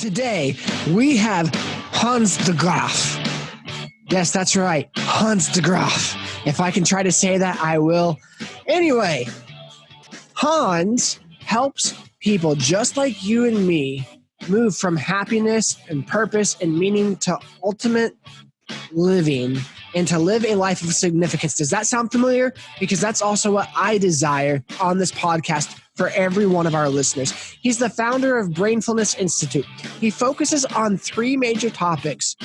Today, we have Hans de Graaf. Yes, that's right, Hans de Graaf. If I can try to say that, I will. Anyway, Hans helps people just like you and me move from happiness and purpose and meaning to ultimate living and to live a life of significance. Does that sound familiar? Because that's also what I desire on this podcast for every one of our listeners. He's the founder of Brainfulness Institute. He focuses on three major topics: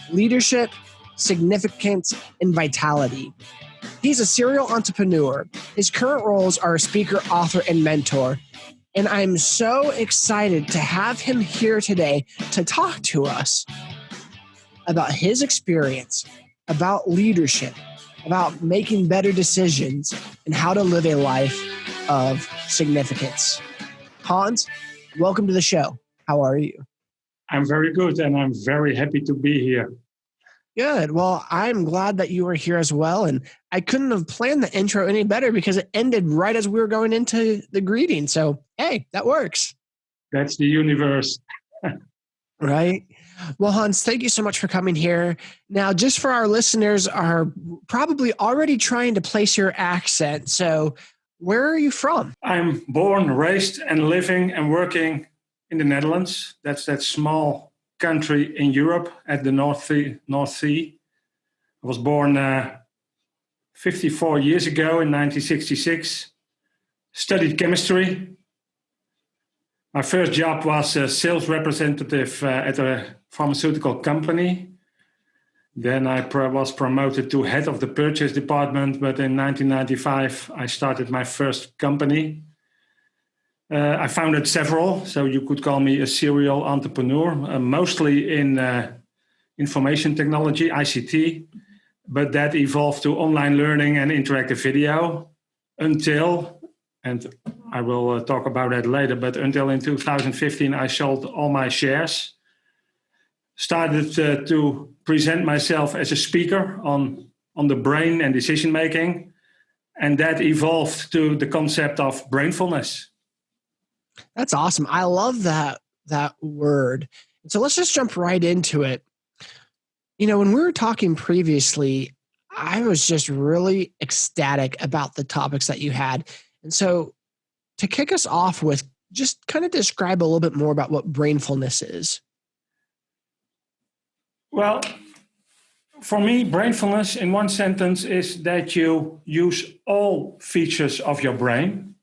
leadership, significance, and vitality. He's a serial entrepreneur. His current roles are a speaker, author, and mentor. And I'm so excited to have him here today to talk to us about his experience, about leadership, about making better decisions, and how to live a life of significance. Hans, welcome to the show. How are you? I'm very good, and I'm very happy to be here. Good. Well, I'm glad that you are here as well. And I couldn't have planned the intro any better because it ended right as we were going into the greeting. So, hey, that works. That's the universe. Right. Well, Hans, thank you so much for coming here. Now, just for our listeners are probably already trying to place your accent. So where are you from? I'm born, raised, and living and working in the Netherlands. That's that small country in Europe at the North Sea. I was born 54 years ago in 1966. Studied chemistry. My first job was a sales representative at a pharmaceutical company. Then I was promoted to head of the purchase department, but in 1995 I started my first company. I founded several, so you could call me a serial entrepreneur, mostly in information technology, ICT, but that evolved to online learning and interactive video until, and I will talk about that later, but until in 2015 I sold all my shares, started to present myself as a speaker on the brain and decision making, and that evolved to the concept of brainfulness. That's awesome. I love that word. So let's just jump right into it. You know, when we were talking previously, I was just really ecstatic about the topics that you had. And so to kick us off with, just kind of describe a little bit more about what brainfulness is. Well, for me, brainfulness in one sentence is that you use all features of your brain,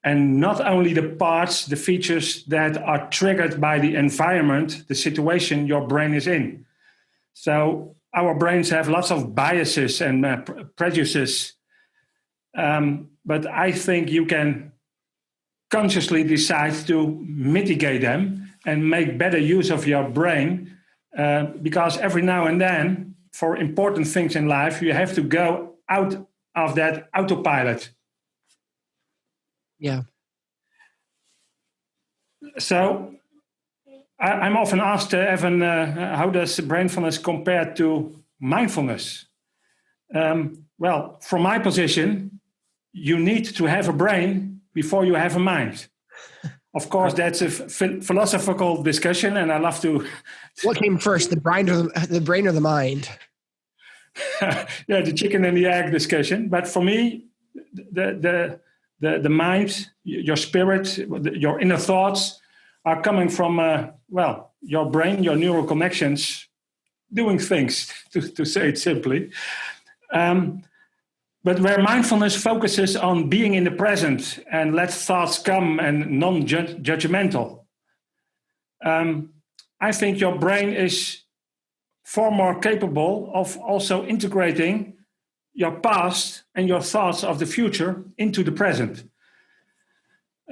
and not only the parts, the features that are triggered by the environment, the situation your brain is in. So our brains have lots of biases and prejudices, but I think you can consciously decide to mitigate them and make better use of your brain, because every now and then, for important things in life, you have to go out of that autopilot. Yeah. So I'm often asked, Evan, how does brainfulness compare to mindfulness? Well, from my position, you need to have a brain before you have a mind. Of course, that's a philosophical discussion, and I love to. What came first, the brain or the mind? Yeah, the chicken and the egg discussion. But for me, the mind, your spirit, your inner thoughts are coming from, your brain, your neural connections, doing things, to say it simply. But where mindfulness focuses on being in the present and let thoughts come and non-judgmental, I think your brain is far more capable of also integrating your past and your thoughts of the future into the present.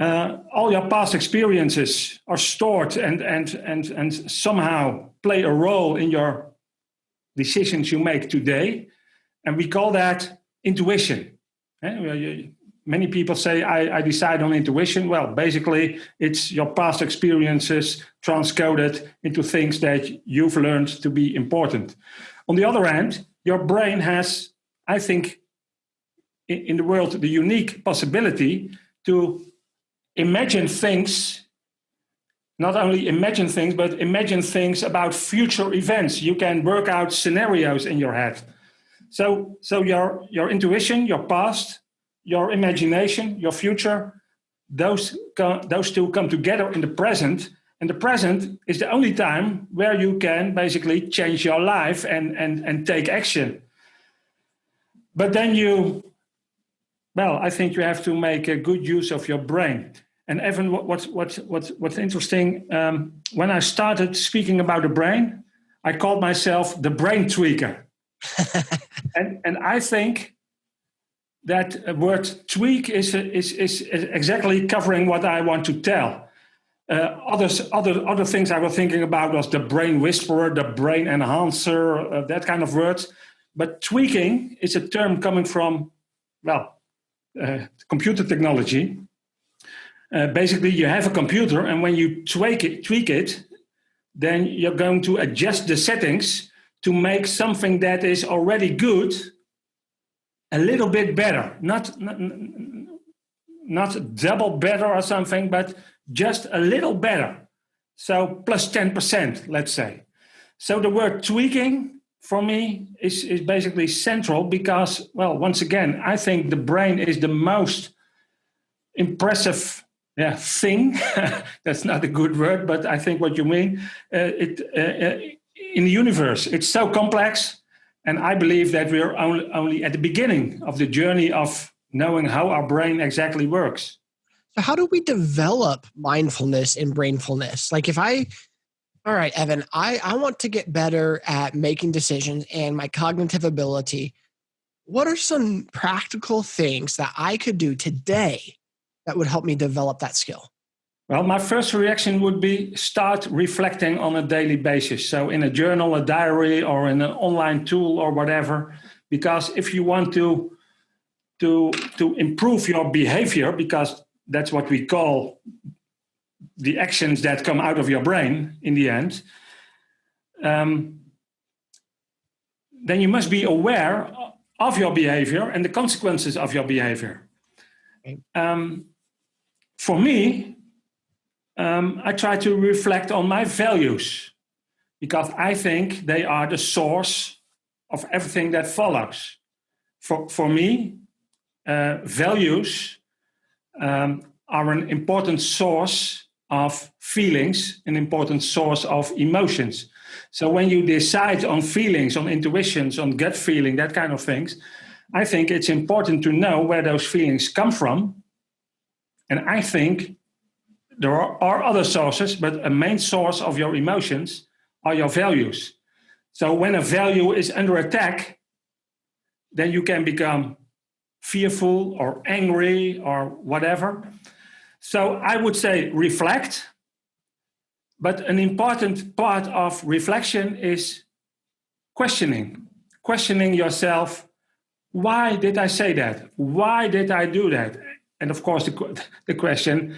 All your past experiences are stored and somehow play a role in your decisions you make today. And we call that intuition. Many people say, I decide on intuition. Well, basically, it's your past experiences transcoded into things that you've learned to be important. On the other hand, your brain has, I think, in the world, the unique possibility to imagine things not only imagine things, but imagine things about future events. You can work out scenarios in your head. So your intuition, your past, your imagination, your future, those two come together in the present. And the present is the only time where you can basically change your life and take action. But then I think you have to make a good use of your brain. And Evan, what's interesting, when I started speaking about the brain, I called myself the brain tweaker. and I think that word tweak is exactly covering what I want to tell. Other things I was thinking about was the brain whisperer, the brain enhancer, that kind of words. But tweaking is a term coming from, computer technology. Basically, you have a computer, and when you tweak it, then you're going to adjust the settings to make something that is already good a little bit better. Not double better or something, but just a little better. So plus 10%, let's say. So the word tweaking for me is basically central because, once again, I think the brain is the most impressive thing. That's not a good word, but I think what you mean. In the universe, it's so complex, and I believe that we're only at the beginning of the journey of knowing how our brain exactly works. So how do we develop mindfulness and brainfulness? Like all right, Evan, I want to get better at making decisions and my cognitive ability. What are some practical things that I could do today that would help me develop that skill? Well, my first reaction would be start reflecting on a daily basis. So in a journal, a diary, or in an online tool or whatever. Because if you want to improve your behavior, because that's what we call the actions that come out of your brain in the end, then you must be aware of your behavior and the consequences of your behavior. For me, I try to reflect on my values because I think they are the source of everything that follows. For me, values are an important source of feelings, an important source of emotions. So when you decide on feelings, on intuitions, on gut feeling, that kind of things, I think it's important to know where those feelings come from. And I think there are other sources, but a main source of your emotions are your values. So when a value is under attack, then you can become fearful or angry or whatever. So I would say reflect, but an important part of reflection is questioning yourself. Why did I say that? Why did I do that? And of course, the question,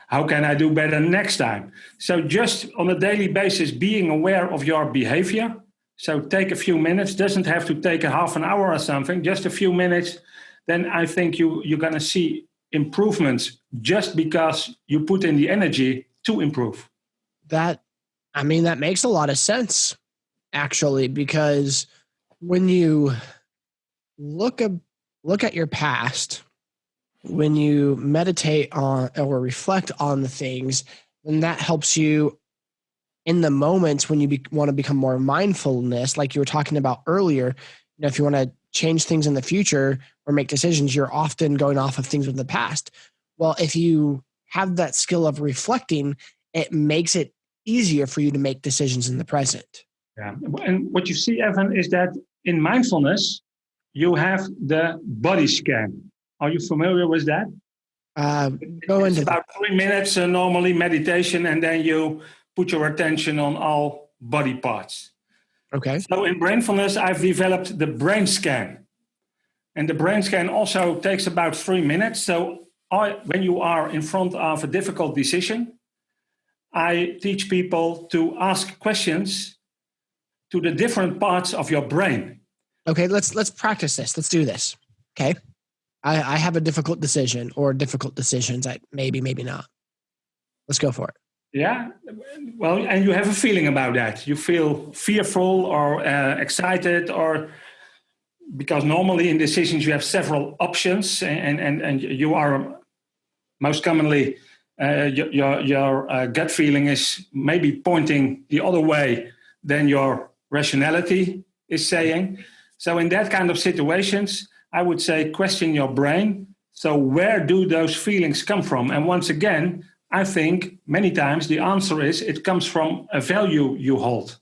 how can I do better next time? So just on a daily basis, being aware of your behavior. So take a few minutes, doesn't have to take a half an hour or something, just a few minutes. Then I think you're going to see improvements just because you put in the energy to improve. That makes a lot of sense, actually, because when you look at your past, when you meditate on or reflect on the things, then that helps you in the moments when you want to become more mindfulness, like you were talking about earlier. If you want to change things in the future or make decisions, you're often going off of things from the past. Well, if you have that skill of reflecting, it makes it easier for you to make decisions in the present. Yeah. And what you see, Evan, is that in mindfulness, you have the body scan. Are you familiar with that? It's about 3 minutes, normally meditation, and then you put your attention on all body parts. Okay. So in Brainfulness, I've developed the brain scan. And the brain scan also takes about 3 minutes. So when you are in front of a difficult decision, I teach people to ask questions to the different parts of your brain. Okay, let's practice this. Let's do this. Okay. I have a difficult decision or difficult decisions. Maybe not. Let's go for it. Yeah. Well, and you have a feeling about that. You feel fearful or excited, or because normally in decisions you have several options, and you are most commonly your gut feeling is maybe pointing the other way than your rationality is saying. So in that kind of situations, I would say question your brain. So where do those feelings come from? And once again, I think many times the answer is it comes from a value you hold.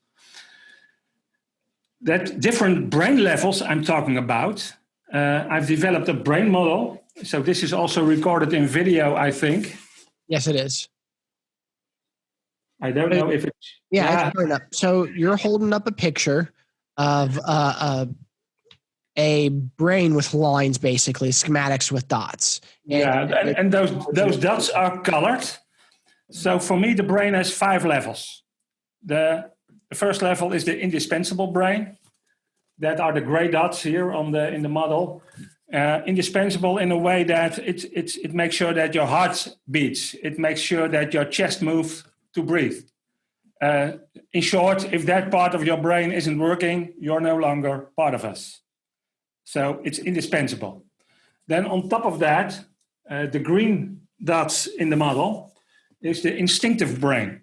That different brain levels I'm talking about. I've developed a brain model. So this is also recorded in video, I think. Yes, it is. I don't know if it's... Yeah, it's showing up. So you're holding up a picture of a brain with lines, basically, schematics with dots. And those dots are colored. So for me, the brain has 5 levels. The first level is the indispensable brain. That are the gray dots here in the model. Indispensable in a way that it makes sure that your heart beats. It makes sure that your chest moves to breathe. In short, if that part of your brain isn't working, you're no longer part of us. So it's indispensable. Then on top of that, the green dots in the model is the instinctive brain.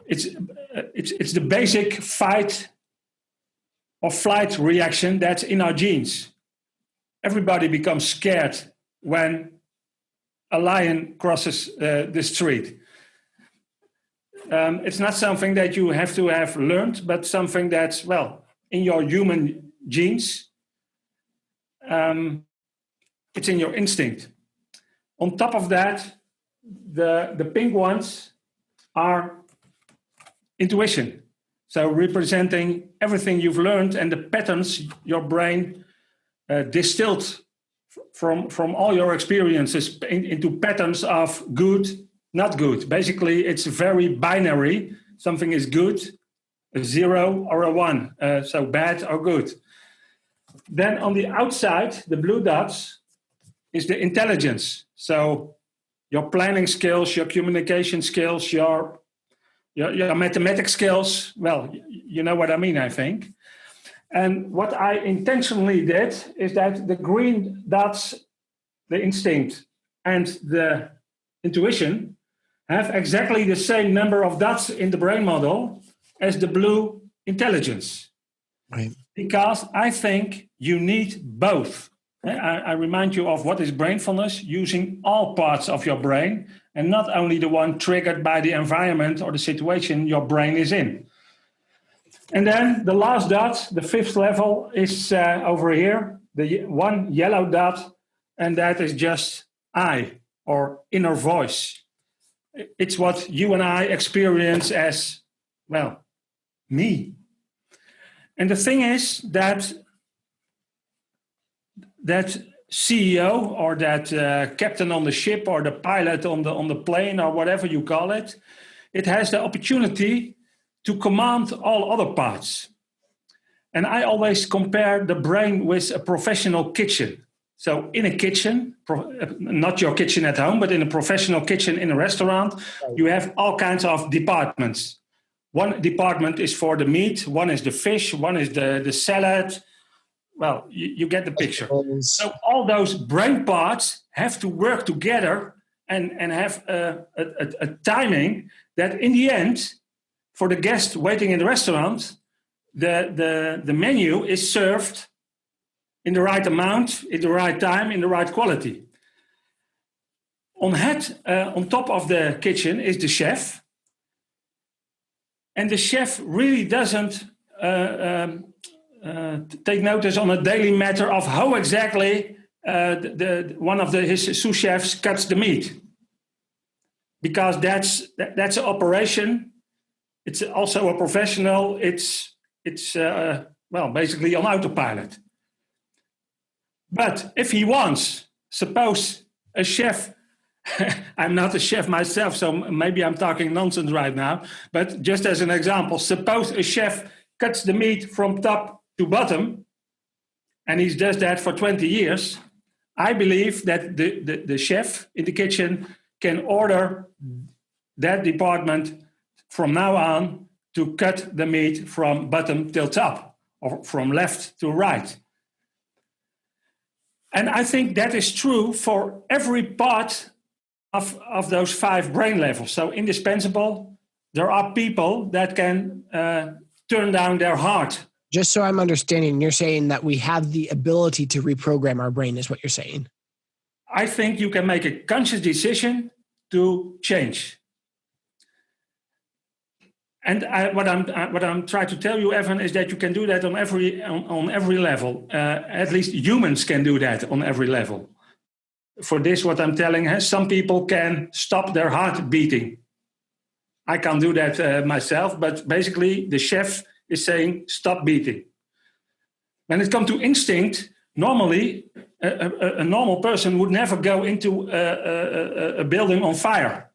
It's the basic fight or flight reaction that's in our genes. Everybody becomes scared when a lion crosses the street. It's not something that you have to have learned, but something that's, well, in your human genes. It's in your instinct. On top of that, the pink ones are intuition. So representing everything you've learned and the patterns your brain distilled from all your experiences into patterns of good, not good. Basically, it's very binary. Something is good, a 0 or a 1, so bad or good. Then on the outside, the blue dots is the intelligence. So your planning skills, your communication skills, your mathematics skills. Well, you know what I mean, I think. And what I intentionally did is that the green dots, the instinct and the intuition, have exactly the same number of dots in the brain model as the blue intelligence. Right. Because I think you need both. I remind you of what is brainfulness, using all parts of your brain and not only the one triggered by the environment or the situation your brain is in. And then the last dot, the 5th level, is over here, the one yellow dot, and that is just I, or inner voice. It's what you and I experience as, well, me. And the thing is that CEO or that captain on the ship or the pilot on the plane or whatever you call it, it has the opportunity to command all other parts. And I always compare the brain with a professional kitchen. So in a kitchen, not your kitchen at home, but in a professional kitchen in a restaurant, you have all kinds of departments. One department is for the meat, one is the fish, one is the salad. Well, you get the picture. So all those brain parts have to work together and have a timing that in the end, for the guest waiting in the restaurant, the menu is served in the right amount, in the right time, in the right quality. On top of the kitchen is the chef. And the chef really doesn't take notice on a daily matter of how exactly one of his sous chefs cuts the meat. Because that's an operation. It's also a professional. It's basically on autopilot. But if he wants, suppose a chef, I'm not a chef myself, so maybe I'm talking nonsense right now, but just as an example, suppose a chef cuts the meat from top to bottom, and he does that for 20 years, I believe that the chef in the kitchen can order that department from now on to cut the meat from bottom till top, or from left to right. And I think that is true for every part of those 5 brain levels. So indispensable, there are people that can turn down their heart. Just so I'm understanding, you're saying that we have the ability to reprogram our brain, is what you're saying. I think you can make a conscious decision to change. And what I'm trying to tell you, Evan, is that you can do that on every level. At least humans can do that on every level. For this, what I'm telling, some people can stop their heart beating. I can't do that myself, but basically the chef is saying, stop beating. When it comes to instinct, normally a normal person would never go into a building on fire.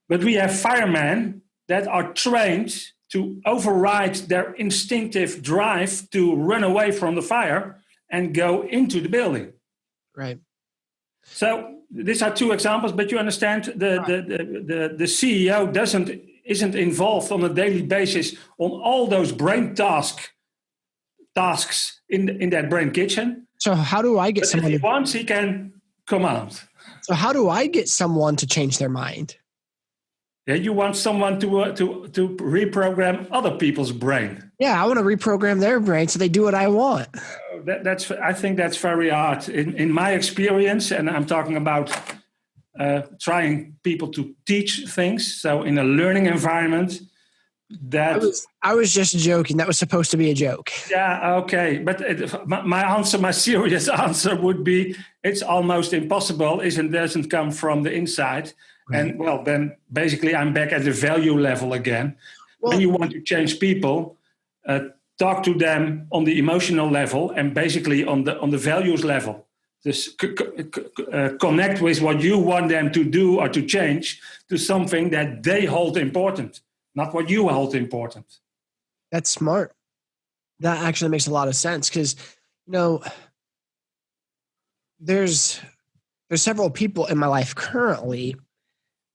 But we have firemen that are trained to override their instinctive drive to run away from the fire and go into the building. Right. So these are 2 examples, but you understand the CEO isn't involved on a daily basis on all those brain tasks in that brain kitchen. So how do I get someone? If he wants, he can command. So how do I get someone to change their mind? Yeah, you want someone to reprogram other people's brain. Yeah, I want to reprogram their brain so they do what I want. I think that's very hard. In my experience, and I'm talking about trying people to teach things. So in a learning environment, I was just joking. That was supposed to be a joke. Yeah, okay. But my serious answer would be, it's almost impossible. It doesn't come from the inside. Right. And well, then basically I'm back at the value level again. Well, when you want to change people, talk to them on the emotional level and basically on the values level. Just connect with what you want them to do or to change to something that they hold important, not what you hold important. That's smart. That actually makes a lot of sense because, there's several people in my life currently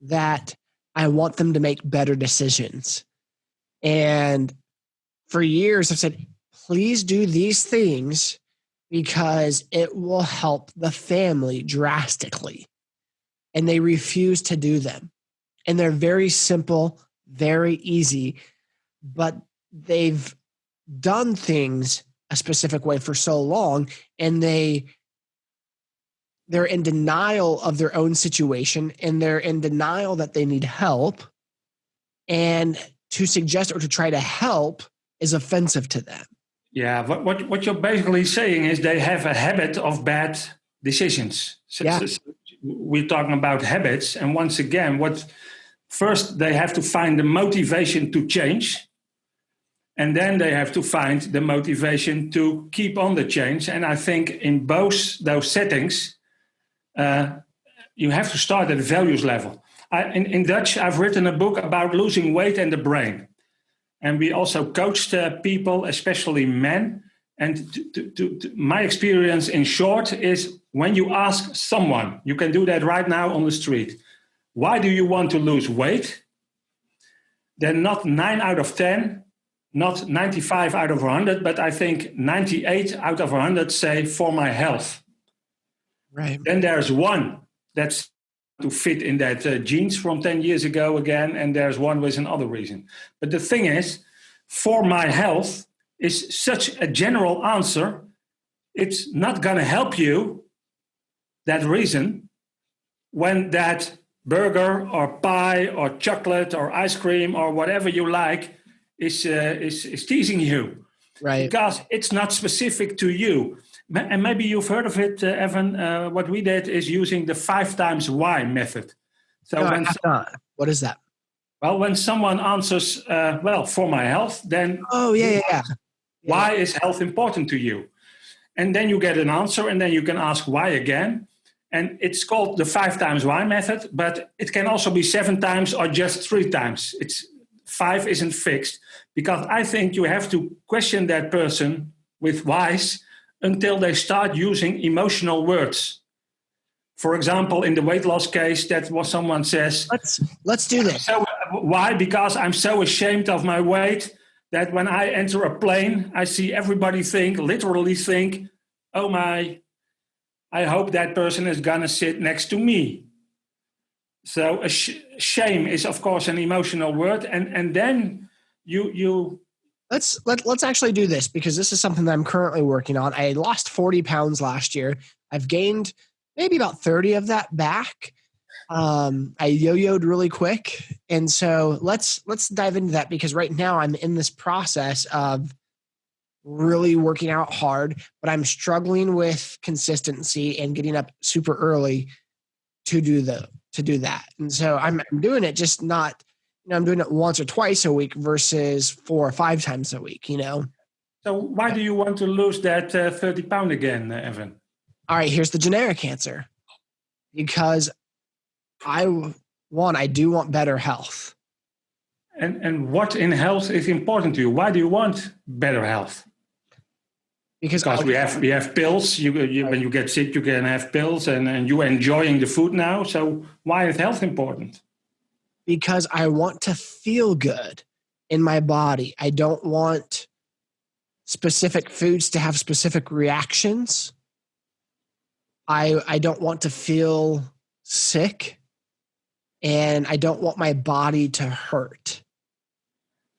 that I want them to make better decisions. And for years I've said, please do these things because it will help the family drastically. And they refuse to do them. And they're very simple, very easy, but they've done things a specific way for so long, and they're in denial of their own situation, and they're in denial that they need help. And to suggest or to try to help is offensive to them. Yeah, what you're basically saying is they have a habit of bad decisions. So we're talking about habits, and once again, first they have to find the motivation to change, and then they have to find the motivation to keep on the change. And I think in both those settings, you have to start at the values level. In Dutch, I've written a book about losing weight and the brain. And we also coached people, especially men. And my experience in short is when you ask someone, you can do that right now on the street, why do you want to lose weight? Then not 9 out of 10, not 95 out of 100, but I think 98 out of 100 say for my health. Right. Then there's one that's to fit in that jeans from 10 years ago again, and there's one with another reason. But the thing is, for my health is such a general answer, it's not going to help you, that reason, when that burger or pie or chocolate or ice cream or whatever you like is teasing you. Right. Because it's not specific to you. And maybe you've heard of it, Evan. What we did is using the 5 times why method. So what is that? Well, when someone answers, for my health, then why is health important to you? And then you get an answer, and then you can ask why again. And it's called the 5 times why method, but it can also be 7 times or just 3 times. 5 isn't fixed, because I think you have to question that person with whys until they start using emotional words. For example, in the weight loss case, that's what someone says. Let's do this. So why? Because I'm so ashamed of my weight that when I enter a plane, I see everybody literally think, oh my, I hope that person is gonna sit next to me. So shame is, of course, an emotional word, and then you. Let's actually do this, because this is something that I'm currently working on. I lost 40 pounds last year. I've gained maybe about 30 of that back. I yo-yoed really quick, and so let's dive into that, because right now I'm in this process of really working out hard, but I'm struggling with consistency and getting up super early to do that. And so I'm doing it, just not, I'm doing it once or twice a week versus 4 or 5 times a week, So why do you want to lose that 30 pound again, Evan? All right, here's the generic answer. Because I do want better health. And what in health is important to you? Why do you want better health? Because we have pills. When you get sick, you can have pills, and you're enjoying the food now. So why is health important? Because I want to feel good in my body. I don't want specific foods to have specific reactions. I don't want to feel sick, and I don't want my body to hurt.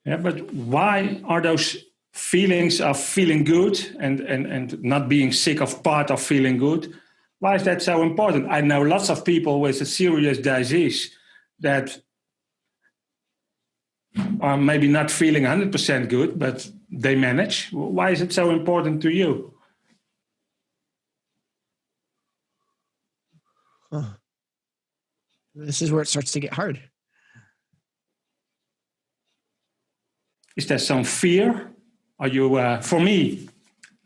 Yeah, but why are those feelings of feeling good and not being sick of part of feeling good? Why is that so important? I know lots of people with a serious disease that are maybe not feeling 100% good, but they manage. Why is it so important to you? Huh. This is where it starts to get hard. Is there some fear? Are you? For me,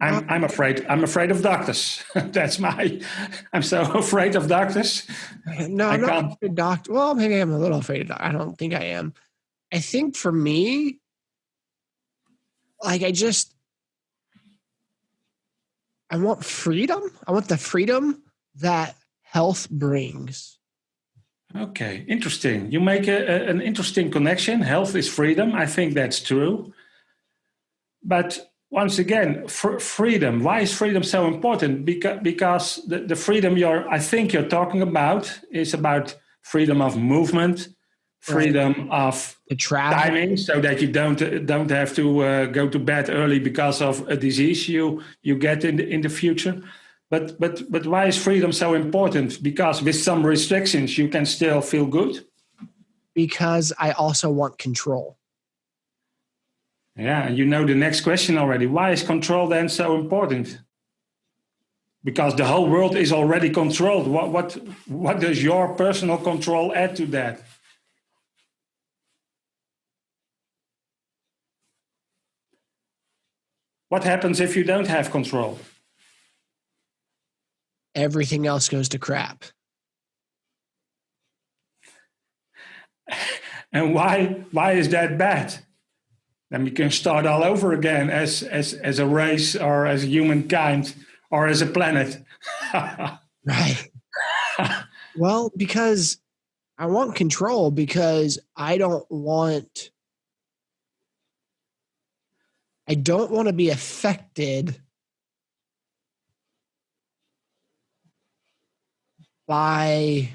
I'm afraid. I'm afraid of doctors. I'm so afraid of doctors. No, I'm not afraid of doctors. Well, maybe I'm a little afraid of doctors. I don't think I am. I think for me, like I want freedom. I want the freedom that health brings. Okay, interesting. You make an interesting connection. Health is freedom. I think that's true. But once again, freedom. Why is freedom so important? Because the freedom I think you're talking about is about freedom of movement, freedom of timing, so that you don't have to go to bed early because of a disease you get in the future. But why is freedom so important? Because with some restrictions, you can still feel good. Because I also want control. Yeah, and you know the next question already. Why is control then so important? Because the whole world is already controlled. What does your personal control add to that? What happens if you don't have control? Everything else goes to crap. And why is that bad? Then we can start all over again as a race, or as humankind, or as a planet. Right. Well, because I want control, because I don't want to be affected by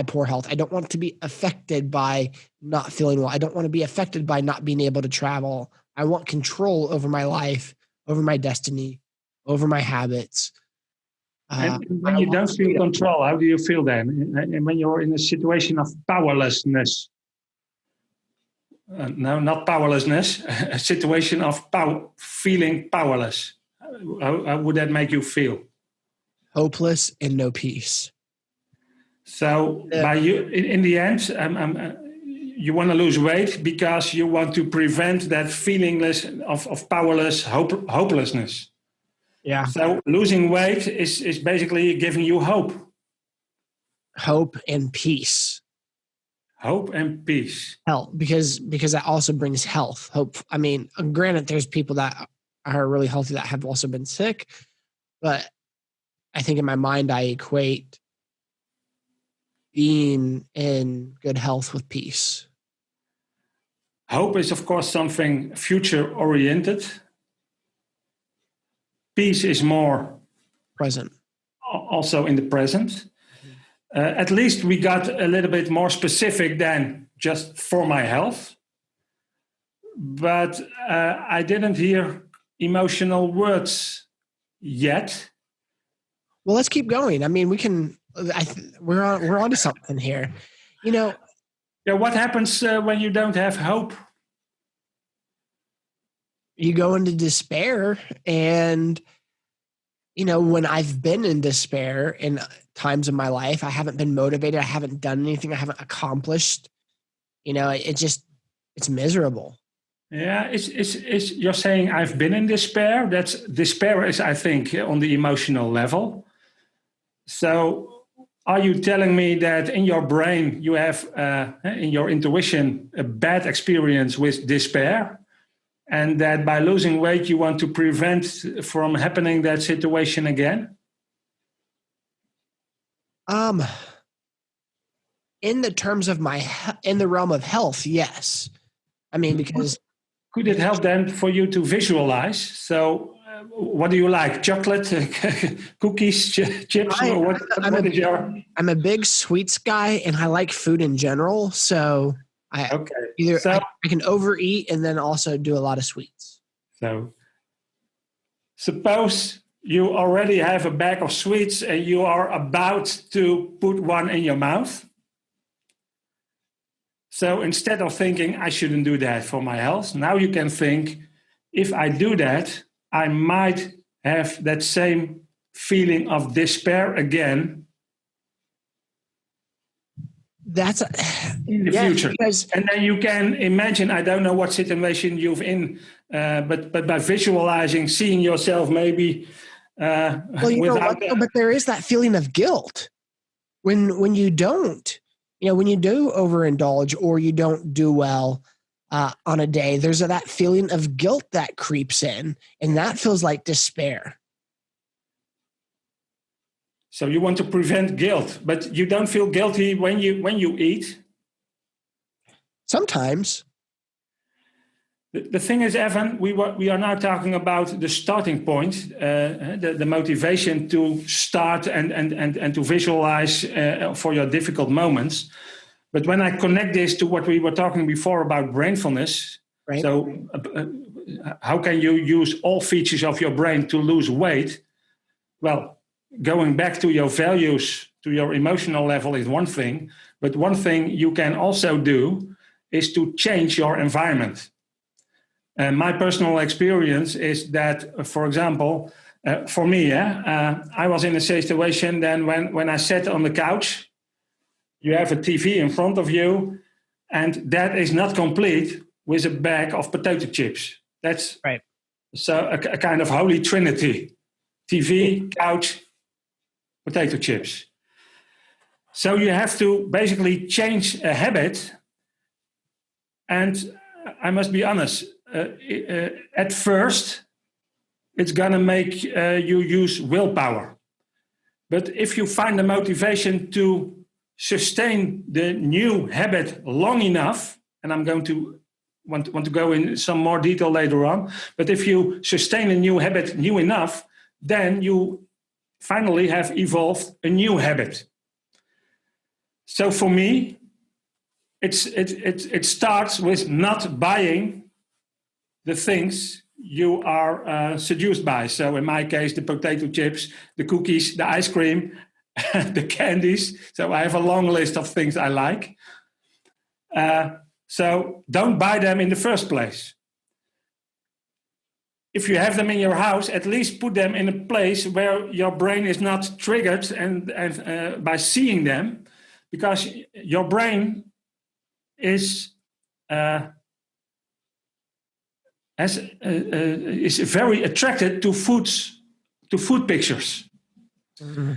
poor health. I don't want to be affected by not feeling well. I don't want to be affected by not being able to travel. I want control over my life, over my destiny, over my habits. And when you don't feel control, how do you feel then? And when you're in a situation of powerlessness, no, not powerlessness, a situation of feeling powerless, how would that make you feel? Hopeless and no peace. So by you, in the end, you want to lose weight because you want to prevent that feelingless of powerless hopelessness. Yeah. So losing weight is basically giving you hope. Hope and peace. Hope and peace. Health, because that also brings health. Hope. I mean, granted, there's people that are really healthy that have also been sick, but I think in my mind, I equate being in good health with peace. Hope is, of course, something future-oriented. Peace is more Present. Also in the present. At least we got a little bit more specific than just for my health. But I didn't hear emotional words yet. Well, let's keep going. I mean, we can. We're onto something here. You know. Yeah. What happens when you don't have hope? You go into despair, and when I've been in despair in times of my life, I haven't been motivated. I haven't done anything. I haven't accomplished. It's miserable. Yeah, it's you're saying I've been in despair. Despair is, I think, on the emotional level. So, are you telling me that in your brain you have, in your intuition, a bad experience with despair, and that by losing weight you want to prevent from happening that situation again? In the terms of in the realm of health, yes. I mean, because could it help then for you to visualize? So, what do you like? Chocolate, cookies, chips? I'm a big sweets guy, and I like food in general. So I can overeat and then also do a lot of sweets. So suppose you already have a bag of sweets and you are about to put one in your mouth. So instead of thinking, I shouldn't do that for my health, now you can think, if I do that, I might have that same feeling of despair again. That's in the future. And then you can imagine, I don't know what situation you're in, but by visualizing, seeing yourself maybe but there is that feeling of guilt when you don't. When you do overindulge or you don't do well on a day, there's that feeling of guilt that creeps in, and that feels like despair. So you want to prevent guilt, but you don't feel guilty when you eat? Sometimes. The thing is, Evan, we are now talking about the starting point, the motivation to start and to visualize for your difficult moments. But when I connect this to what we were talking before about brainfulness, right. So how can you use all features of your brain to lose weight? Well, going back to your values, to your emotional level is one thing, but one thing you can also do is to change your environment. And my personal experience is that, for example, for me, I was in a situation then when I sat on the couch, you have a TV in front of you, and that is not complete with a bag of potato chips. That's right. So a kind of holy trinity: TV, couch, potato chips. So you have to basically change a habit. And I must be honest, at first, it's going to make you use willpower. But if you find the motivation to sustain the new habit long enough, and I'm going to want to go in some more detail later on, but if you sustain a new habit new enough, then you finally have evolved a new habit. So for me, it starts with not buying the things you are seduced by. So in my case, the potato chips, the cookies, the ice cream, the candies. So I have a long list of things I like. So don't buy them in the first place. If you have them in your house, at least put them in a place where your brain is not triggered and by seeing them, because your brain is very attracted to food pictures. Mm-hmm.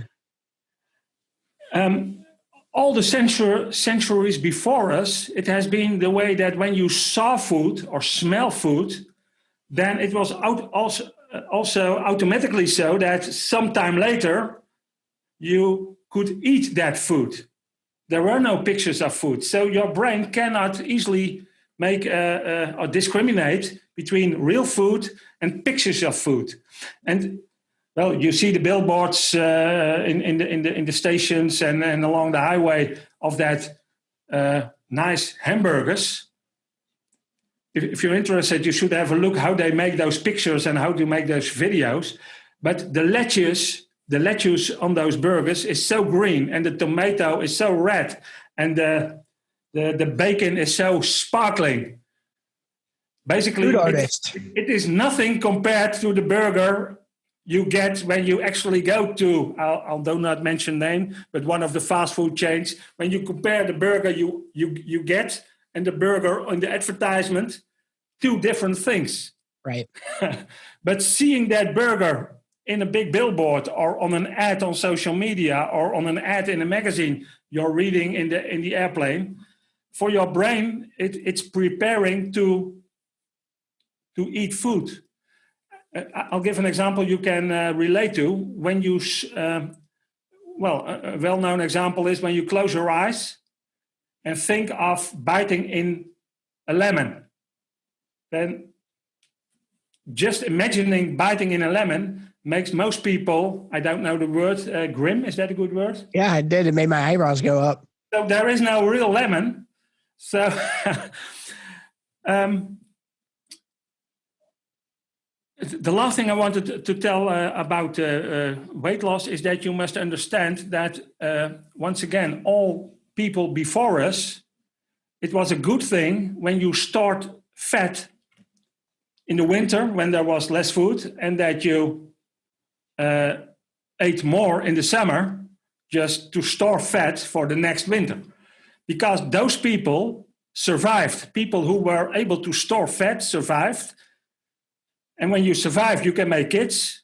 All the centuries before us, it has been the way that when you saw food or smell food, then it was also automatically so that sometime later you could eat that food. There were no pictures of food. So your brain cannot easily make or discriminate between real food and pictures of food. And well, you see the billboards in the stations and along the highway of that nice hamburgers. If you're interested, you should have a look how they make those pictures and how to make those videos. But the lettuce on those burgers is so green, and the tomato is so red, and the bacon is so sparkling. Basically, it is nothing compared to the burger you get when you actually go to, I'll do not mention name, but one of the fast food chains. When you compare the burger you get and the burger on the advertisement, two different things. Right. But seeing that burger in a big billboard or on an ad on social media or on an ad in a magazine you're reading in the airplane, for your brain, it's preparing to eat food. I'll give an example you can relate to. When you, a well-known example is when you close your eyes and think of biting in a lemon. Then just imagining biting in a lemon makes most people, I don't know the word, grim. Is that a good word? Yeah, I did. It made my eyebrows go up. So there is no real lemon. So the last thing I wanted to tell about weight loss is that you must understand that, once again, all people before us, it was a good thing when you stored fat in the winter when there was less food, and that you ate more in the summer just to store fat for the next winter. Because those people survived. People who were able to store fat survived. And when you survive, you can make kids.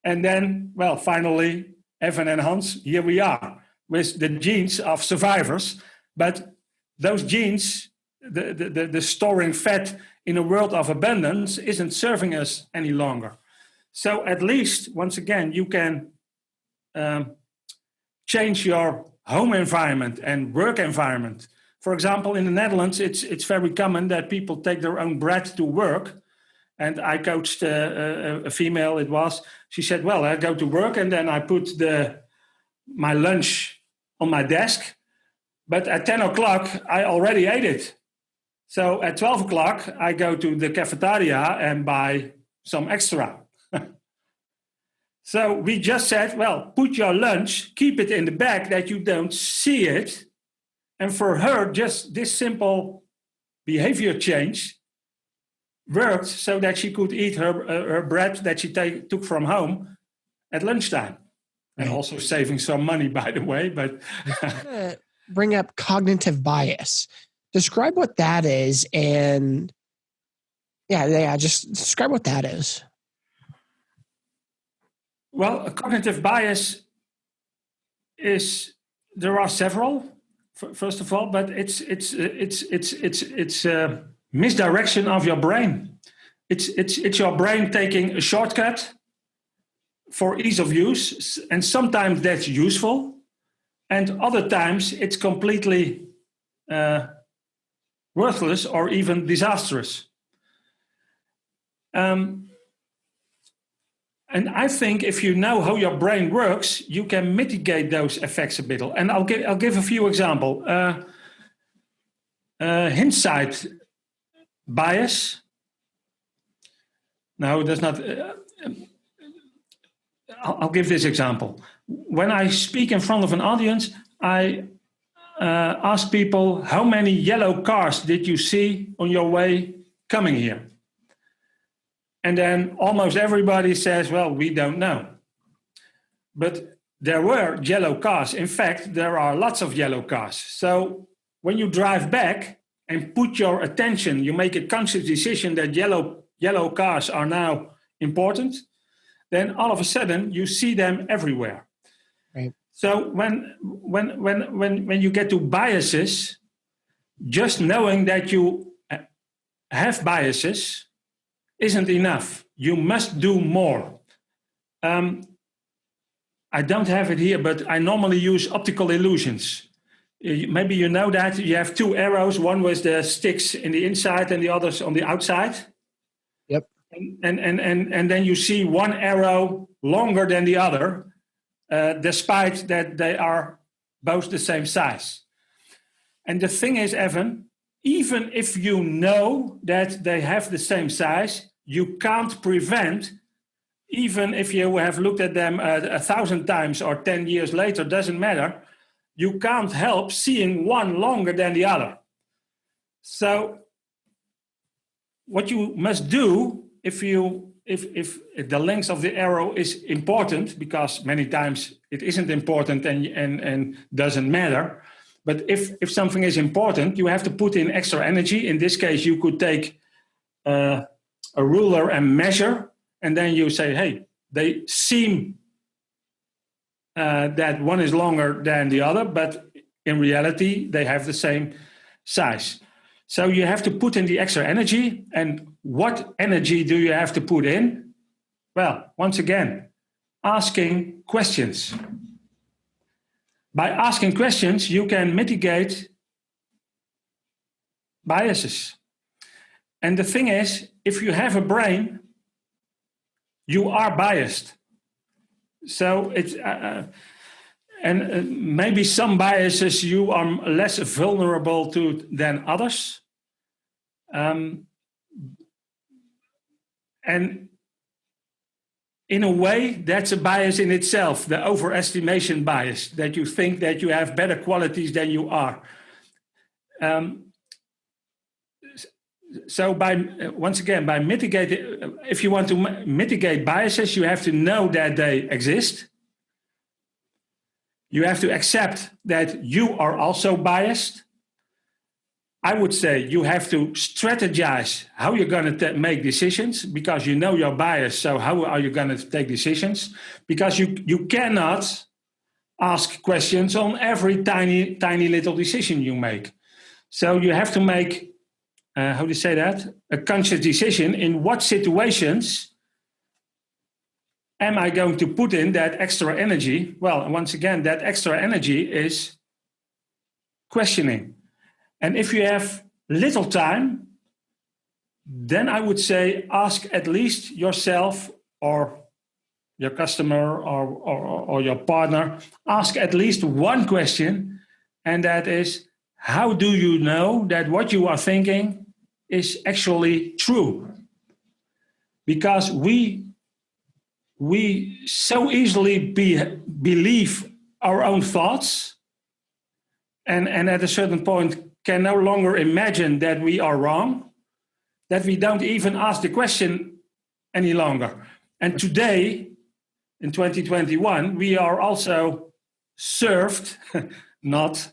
And then, well, finally, Evan and Hans, here we are with the genes of survivors. But those genes, the storing fat in a world of abundance, isn't serving us any longer. So at least, once again, you can change your home environment and work environment. For example, in the Netherlands, it's very common that people take their own bread to work. And I coached a female, she said, well, I go to work and then I put my lunch on my desk. But at 10 o'clock, I already ate it. So at 12 o'clock, I go to the cafeteria and buy some extra. So we just said, well, put your lunch, keep it in the bag that you don't see it. And for her, just this simple behavior change worked so that she could eat her bread that she took from home at lunchtime. And also saving some money, by the way. But bring up cognitive bias. Describe what that is. And just describe what that is. Well, a cognitive bias there are several, first of all, but it's misdirection of your brain. It's your brain taking a shortcut for ease of use, and sometimes that's useful, and other times it's completely worthless or even disastrous. And I think if you know how your brain works, you can mitigate those effects a bit. And I'll give a few examples. Hindsight bias. No, that's not. I'll give this example. When I speak in front of an audience, I ask people, how many yellow cars did you see on your way coming here? And then almost everybody says, well, we don't know. But there were yellow cars. In fact, there are lots of yellow cars. So when you drive back and put your attention, you make a conscious decision that yellow cars are now important, then all of a sudden you see them everywhere. Right. So when you get to biases, just knowing that you have biases isn't enough. You must do more. I don't have it here, but I normally use optical illusions. Maybe you know that you have two arrows, one with the sticks in the inside and the others on the outside. Yep. And then you see one arrow longer than the other, despite that they are both the same size. And the thing is, Evan, even if you know that they have the same size, you can't prevent, even if you have looked at them 1,000 times or 10 years later, doesn't matter, you can't help seeing one longer than the other. So what you must do, if the length of the arrow is important, because many times it isn't important and doesn't matter, but if something is important, you have to put in extra energy. In this case, you could take a ruler and measure, and then you say, hey, they seem that one is longer than the other, but in reality, they have the same size. So you have to put in the extra energy. And what energy do you have to put in? Well, once again, asking questions. By asking questions, you can mitigate biases. And the thing is, if you have a brain, you are biased. So it's maybe some biases you are less vulnerable to than others. And in a way, that's a bias in itself, the overestimation bias, that you think that you have better qualities than you are. So once again, by mitigating, if you want to mitigate biases, you have to know that they exist. You have to accept that you are also biased. I would say you have to strategize how you're going to make decisions, because you know you're biased. So how are you going to take decisions? Because you cannot ask questions on every tiny little decision you make. So you have to make, how do you say that? A conscious decision in what situations am I going to put in that extra energy? Well, once again, that extra energy is questioning. And if you have little time, then I would say ask at least yourself or your customer or your partner, ask at least one question, and that is, how do you know that what you are thinking is actually true? Because we so easily believe our own thoughts, and at a certain point can no longer imagine that we are wrong, that we don't even ask the question any longer. And today, in 2021, we are also served, not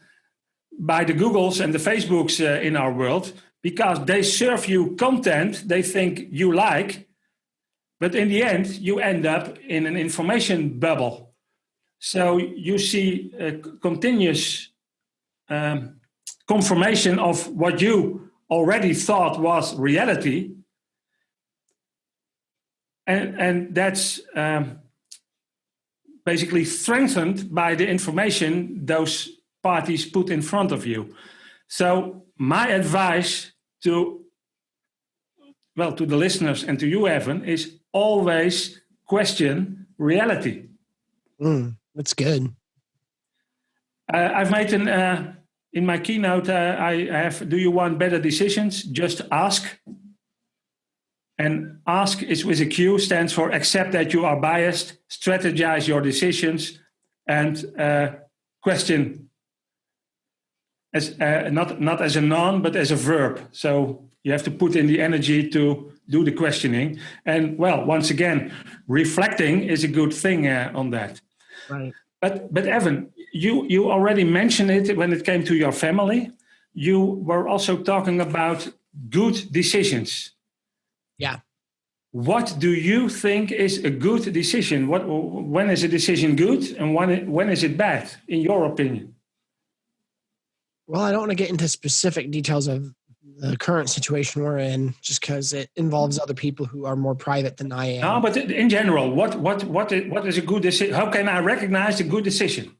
by the Googles and the Facebooks in our world, because they serve you content they think you like, but in the end, you end up in an information bubble. So you see a continuous confirmation of what you already thought was reality. And that's basically strengthened by the information those parties put in front of you. So my advice to the listeners and to you, Evan, is always question reality. That's good. I've made in my keynote, I have, do you want better decisions? Just ask. And ask is with a Q, stands for accept that you are biased, strategize your decisions, and question as not as a noun, but as a verb. So you have to put in the energy to do the questioning. And well, once again, reflecting is a good thing on that. Right. But Evan, you already mentioned it when it came to your family. You were also talking about good decisions. Yeah. What do you think is a good decision? When is a decision good and when is it bad, in your opinion? Well, I don't want to get into specific details of the current situation we're in, just because it involves other people who are more private than I am. No, but in general, what is a good decision? How can I recognize a good decision?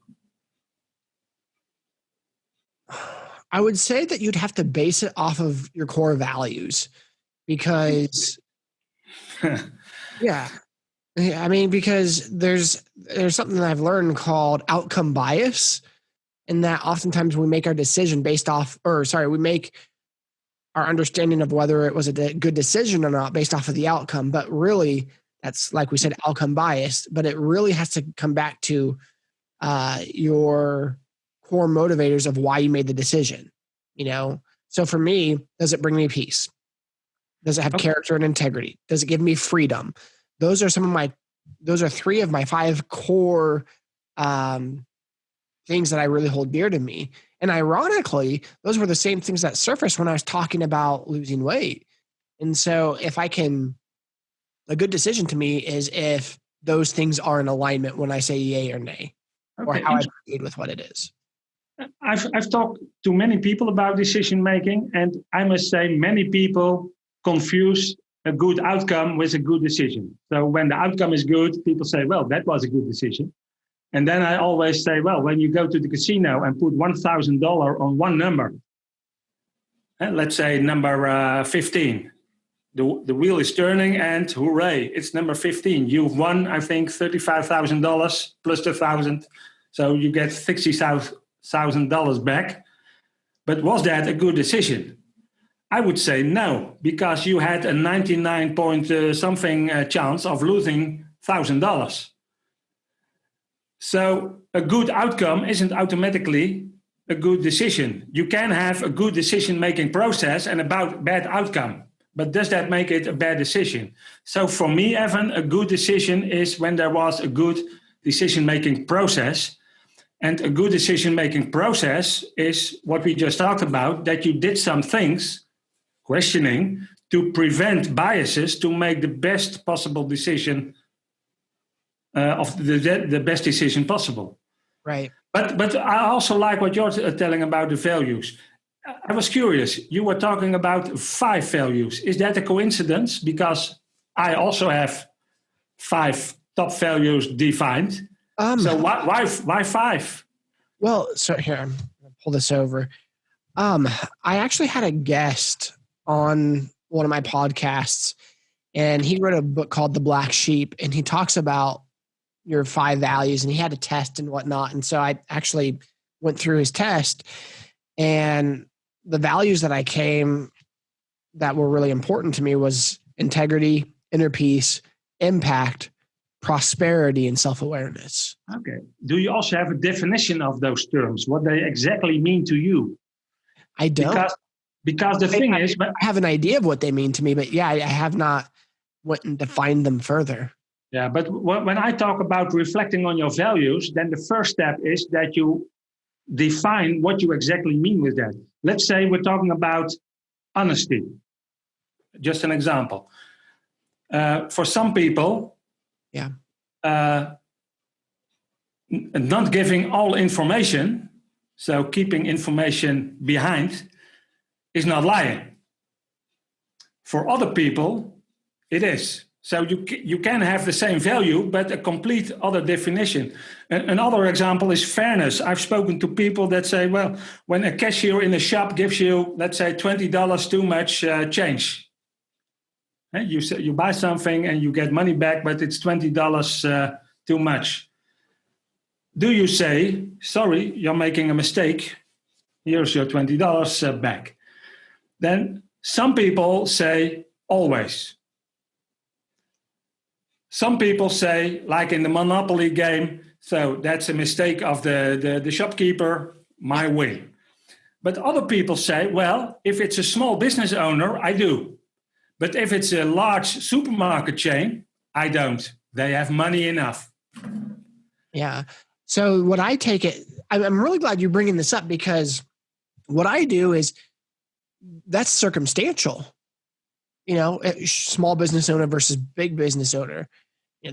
I would say that you'd have to base it off of your core values, because yeah, I mean, because there's something that I've learned called outcome bias, and that oftentimes we make our decision based off, we make our understanding of whether it was a good decision or not based off of the outcome. But really, that's, like we said, outcome bias. But it really has to come back to your core motivators of why you made the decision. So for me, does it bring me peace? Does it have character and integrity? Does it give me freedom? Those are three of my 5 core things that I really hold dear to me. And ironically, those were the same things that surfaced when I was talking about losing weight. And so a good decision to me is if those things are in alignment when I say yay or nay, or how I proceed with what it is. I've talked to many people about decision making, and I must say many people confuse a good outcome with a good decision. So when the outcome is good, people say, well, that was a good decision. And then I always say, well, when you go to the casino and put $1,000 on one number, let's say number 15, the wheel is turning and hooray, it's number 15. You've won, I think, $35,000 plus the 1,000. So you get $60,000 back. But was that a good decision? I would say no, because you had a 99 point something chance of losing $1,000. So a good outcome isn't automatically a good decision. You can have a good decision-making process and a bad outcome, but does that make it a bad decision? So for me, Evan, a good decision is when there was a good decision-making process. And a good decision-making process is what we just talked about, that you did some things, questioning, to prevent biases, to make the best possible decision of the best decision possible. Right. But I also like what you're telling about the values. I was curious. You were talking about 5 values. Is that a coincidence? Because I also have 5 top values defined. So why 5? Well, so here, I'm going to pull this over. I actually had a guest on one of my podcasts, and he wrote a book called The Black Sheep, and he talks about your 5 values, and he had a test and whatnot. And so I actually went through his test, and the values that were really important to me was integrity, inner peace, impact, prosperity, and self-awareness. Okay. Do you also have a definition of those terms, what they exactly mean to you? I don't. Because the thing is... I have an idea of what they mean to me, but yeah, I have not went and defined them further. Yeah, but when I talk about reflecting on your values, then the first step is that you define what you exactly mean with that. Let's say we're talking about honesty. Just an example. For some people, not giving all information, so keeping information behind, is not lying. For other people, it is. So you can have the same value, but a complete other definition. Another example is fairness. I've spoken to people that say, well, when a cashier in a shop gives you, let's say, $20 too much change. You buy something and you get money back, but it's $20 too much. Do you say, sorry, you're making a mistake. Here's your $20 back. Then some people say, always. Some people say, like in the Monopoly game, so that's a mistake of the shopkeeper, my win. But other people say, well, if it's a small business owner, I do. But if it's a large supermarket chain, I don't. They have money enough. Yeah. So what I take it, I'm really glad you're bringing this up, because what I do is that's circumstantial. Small business owner versus big business owner.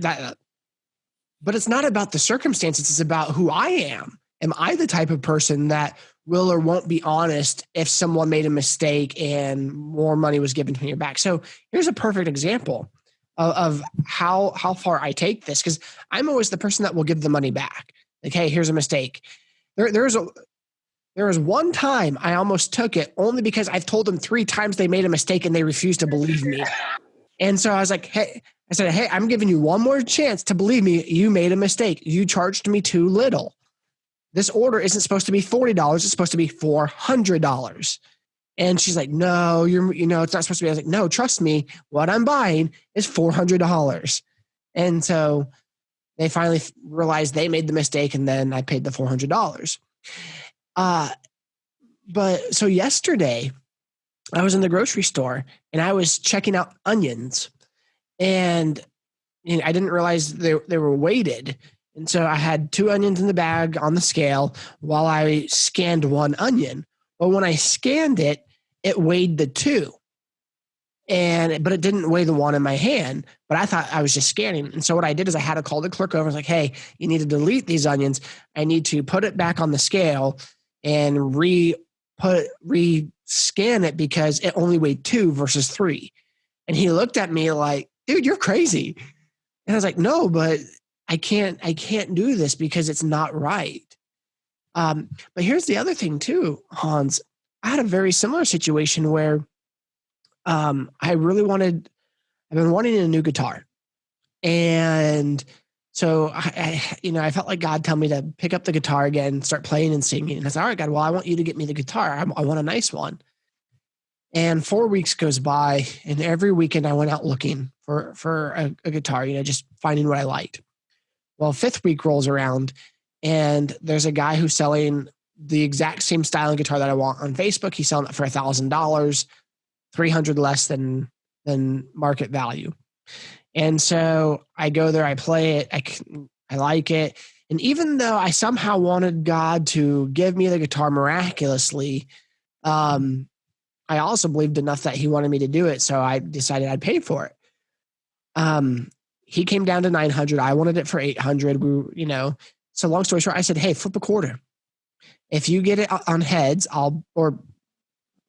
But it's not about the circumstances. It's about who I am. Am I the type of person that will or won't be honest if someone made a mistake and more money was given to me back. So here's a perfect example of how far I take this, because I'm always the person that will give the money back. Like, hey, here's a mistake. There was one time I almost took it only because I've told them 3 times they made a mistake and they refused to believe me. And so I was like, hey, I'm giving you one more chance to believe me. You made a mistake. You charged me too little. This order isn't supposed to be $40. It's supposed to be $400. And she's like, no, it's not supposed to be. I was like, no, trust me. What I'm buying is $400. And so they finally realized they made the mistake, and then I paid the $400. But so yesterday I was in the grocery store and I was checking out onions, and I didn't realize they were weighted. And so I had 2 onions in the bag on the scale while I scanned 1 onion. But when I scanned it, it weighed the 2. But it didn't weigh the 1 in my hand. But I thought I was just scanning. And so what I did is I had to call the clerk over. I was like, hey, you need to delete these onions. I need to put it back on the scale and re-scan it because it only weighed 2 versus 3. And he looked at me like, dude, you're crazy. And I was like, no, but I can't do this because it's not right. But here's the other thing too, Hans. I had a very similar situation where I've been wanting a new guitar. And so I felt like God told me to pick up the guitar again, start playing and singing. And I said, all right, God, well, I want you to get me the guitar. I want a nice one. And 4 weeks goes by, and every weekend I went out looking for a guitar, just finding what I liked. Well, 5th week rolls around, and there's a guy who's selling the exact same style of guitar that I want on Facebook. He's selling it for $1,000, $300 less than market value. And so I go there, I play it, I like it. And even though I somehow wanted God to give me the guitar miraculously, I also believed enough that he wanted me to do it. So I decided I'd pay for it. He came down to $900. I wanted it for $800. So long story short, I said, hey, flip a quarter. If you get it on heads, let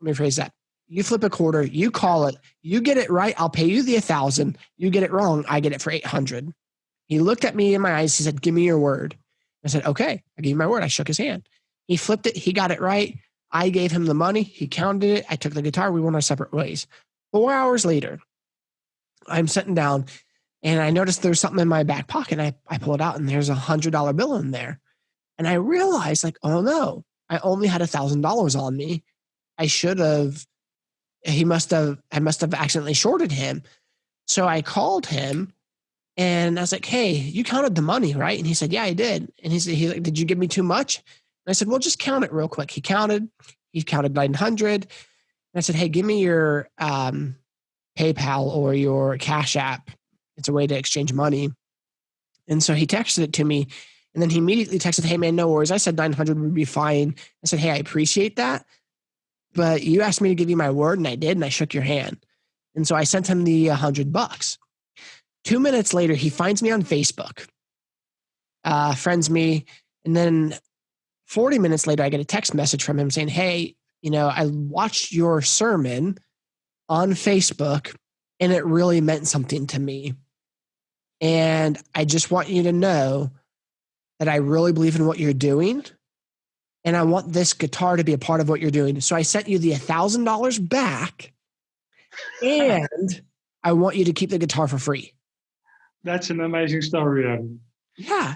me phrase that. You flip a quarter, you call it, you get it right, I'll pay you the $1,000. You get it wrong, I get it for $800. He looked at me in my eyes. He said, give me your word. I said, okay, I gave you my word. I shook his hand. He flipped it. He got it right. I gave him the money. He counted it. I took the guitar. We went our separate ways. 4 hours later, I'm sitting down, and I noticed there's something in my back pocket. I pull it out, and there's $100 bill in there. And I realized, like, oh no, I only had $1,000 on me. I must have accidentally shorted him. So I called him, and I was like, hey, you counted the money, right? And he said, yeah, I did. And he's like, did you give me too much? And I said, well, just count it real quick. He counted 900. And I said, hey, give me your PayPal or your Cash App. It's a way to exchange money. And so he texted it to me, and then he immediately texted, hey man, no worries. I said 900 would be fine. I said, hey, I appreciate that, but you asked me to give you my word, and I did, and I shook your hand. And so I sent him the $100. 2 minutes later, he finds me on Facebook, friends me, and then 40 minutes later, I get a text message from him saying, hey, I watched your sermon on Facebook, and it really meant something to me. And I just want you to know that I really believe in what you're doing, and I want this guitar to be a part of what you're doing. So I sent you the $1,000 back, and I want you to keep the guitar for free. That's an amazing story, Adam. Yeah.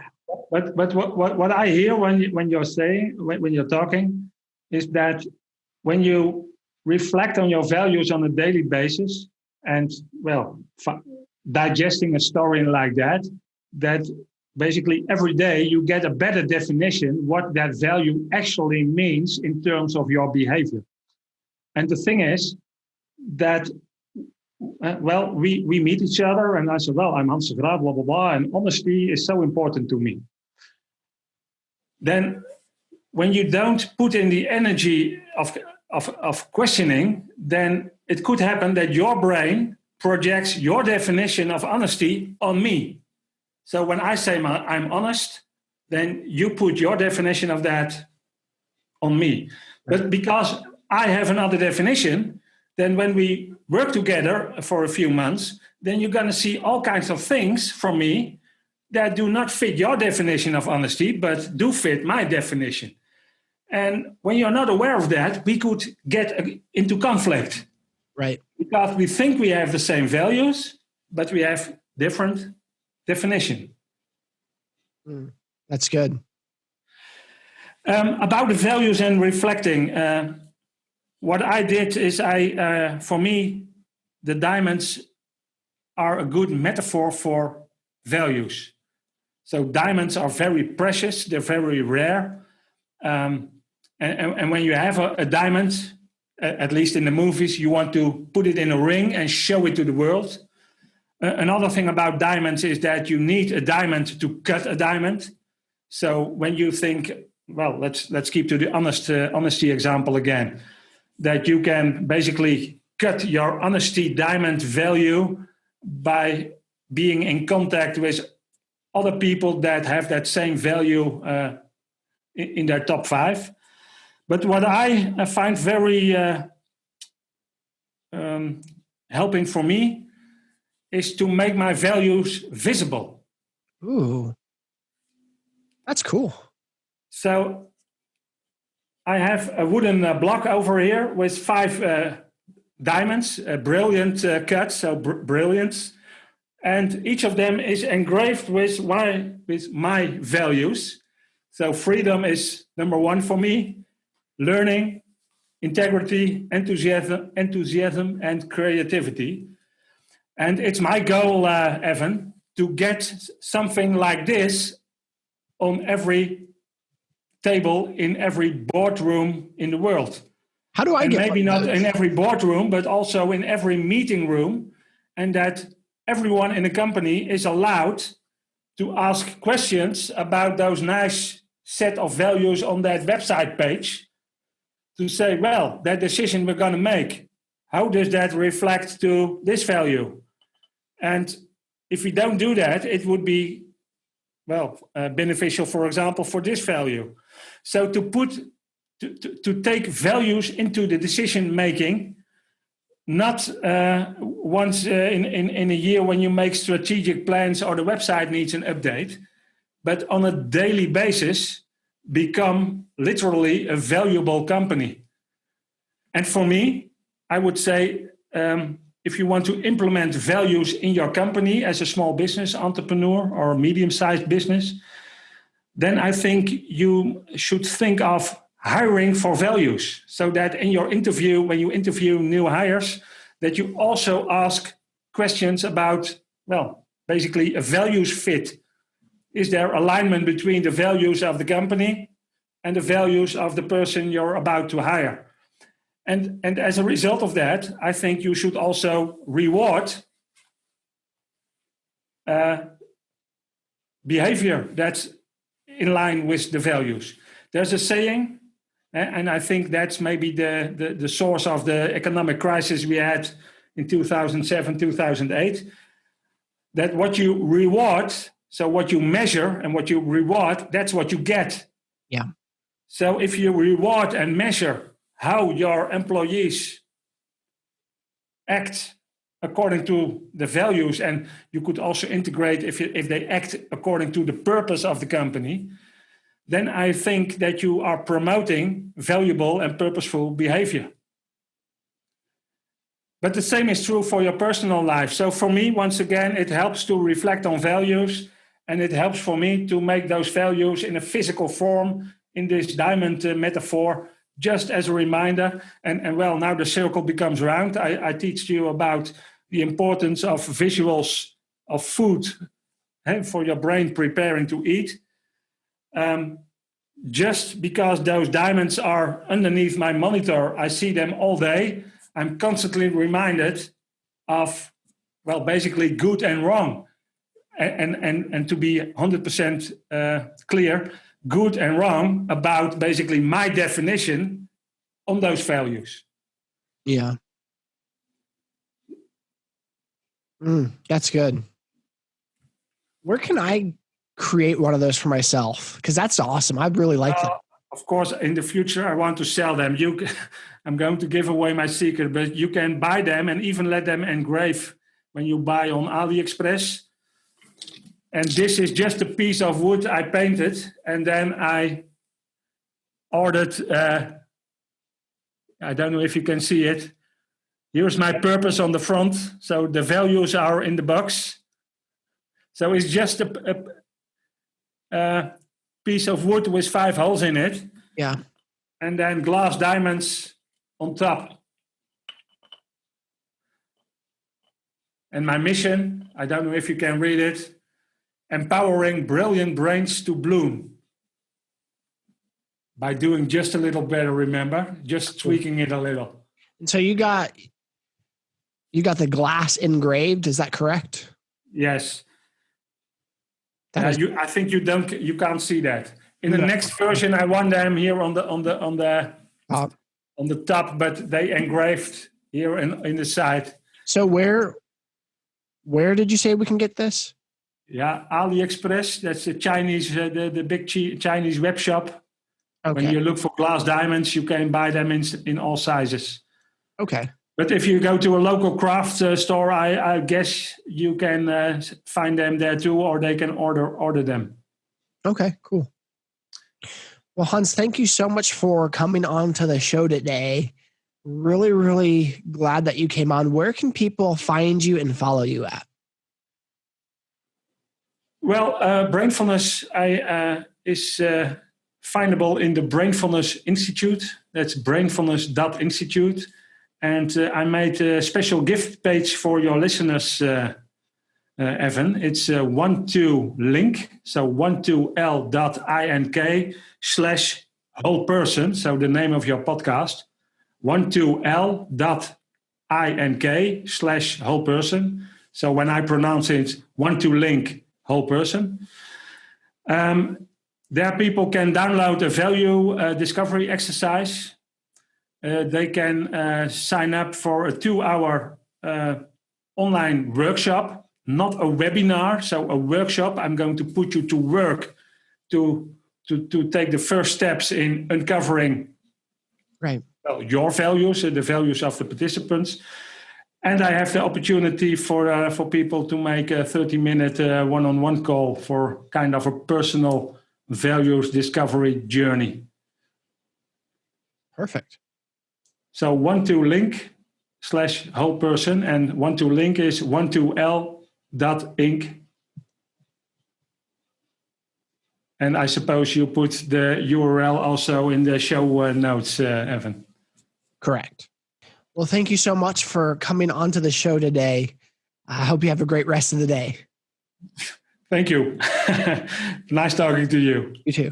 But what I hear when you're saying, when you're talking, is that when you reflect on your values on a daily basis, and digesting a story like that basically every day you get a better definition what that value actually means in terms of your behavior. And the thing is that, we meet each other, and I said, well, I'm Hans de Graaf, blah, blah, blah, and honesty is so important to me. Then when you don't put in the energy of questioning, then it could happen that your brain projects your definition of honesty on me. So when I say I'm honest, then you put your definition of that on me. But because I have another definition, then when we work together for a few months, then you're going to see all kinds of things from me that do not fit your definition of honesty, but do fit my definition. And when you're not aware of that, we could get into conflict. Right. Because we think we have the same values, but we have different definition. That's good. About the values and reflecting, what I did is for me, the diamonds are a good metaphor for values. So diamonds are very precious, they're very rare. And when you have a diamond, at least in the movies, you want to put it in a ring and show it to the world. Another thing about diamonds is that you need a diamond to cut a diamond. So when you think, well, let's keep to the honesty example again, that you can basically cut your honesty diamond value by being in contact with other people that have that same value in their top 5. But what I find very helping for me is to make my values visible. Ooh, that's cool. So I have a wooden block over here with 5 diamonds, brilliant cuts, so brilliance. And each of them is engraved with my values. So freedom is number 1 for me, learning, integrity, enthusiasm, and creativity. And it's my goal, Evan, to get something like this on every table in every boardroom in the world. How do I get maybe not in every boardroom, but also in every meeting room, and that everyone in the company is allowed to ask questions about those nice set of values on that website page, to say, well, that decision we're going to make, how does that reflect to this value? And if we don't do that, it would be, beneficial, for example, for this value. So to take values into the decision making, not once in a year when you make strategic plans or the website needs an update, but on a daily basis, become literally a valuable company. And for me, I would say, if you want to implement values in your company as a small business entrepreneur or a medium-sized business, then I think you should think of hiring for values, so that in your interview, when you interview new hires, that you also ask questions about, basically a values fit. Is there alignment between the values of the company and the values of the person you're about to hire? And as a result of that, I think you should also reward behavior that's in line with the values. There's a saying, and I think that's maybe the source of the economic crisis we had in 2007, 2008, that what you reward, so what you measure and what you reward, that's what you get. Yeah. So if you reward and measure how your employees act according to the values, and you could also integrate if they act according to the purpose of the company, then I think that you are promoting valuable and purposeful behavior. But the same is true for your personal life. So for me, once again, it helps to reflect on values, and it helps for me to make those values in a physical form, in this diamond metaphor, just as a reminder. And now the circle becomes round. I teach you about the importance of visuals of food for your brain preparing to eat. Just because those diamonds are underneath my monitor, I see them all day, I'm constantly reminded of, basically good and wrong. And to be 100% clear, good and wrong about basically my definition on those values. Yeah. That's good. Where can I create one of those for myself? Because that's awesome. I'd really like that. Of course, in the future, I want to sell them. I'm going to give away my secret, but you can buy them and even let them engrave when you buy on AliExpress. And this is just a piece of wood I painted, and then I ordered, I don't know if you can see it. Here's my purpose on the front. So the values are in the box. So it's just a piece of wood with 5 holes in it. Yeah. And then glass diamonds on top. And my mission, I don't know if you can read it, empowering brilliant brains to bloom. By doing just a little better, remember? Just tweaking it a little. And so you got the glass engraved, is that correct? Yes. I think you can't see that. In the next version, I want them here on the top, but they engraved here in the side. So where did you say we can get this? Yeah, AliExpress. That's the Chinese, the big Chinese web shop. Okay. When you look for glass diamonds, you can buy them in all sizes. Okay. But if you go to a local craft store, I guess you can find them there too, or they can order them. Okay, cool. Well, Hans, thank you so much for coming on to the show today. Really, really glad that you came on. Where can people find you and follow you at? Well, Brainfulness is findable in the Brainfulness Institute. That's brainfulness.institute. And I made a special gift page for your listeners, Evan. It's 12link, so 12l.ink/whole-person, so the name of your podcast, 12l.ink/whole-person. So when I pronounce it, 12link, whole-person. There people can download a value discovery exercise. They can sign up for a 2-hour online workshop, not a webinar, so a workshop. I'm going to put you to work to take the first steps in uncovering your values, the values of the participants. And I have the opportunity for people to make a 30-minute one-on-one call for kind of a personal values discovery journey. Perfect. So 12link/whole-person, and 12link is 12l.ink. And I suppose you put the URL also in the show notes, Evan. Correct. Well, thank you so much for coming on to the show today. I hope you have a great rest of the day. Thank you. Nice talking to you. You too.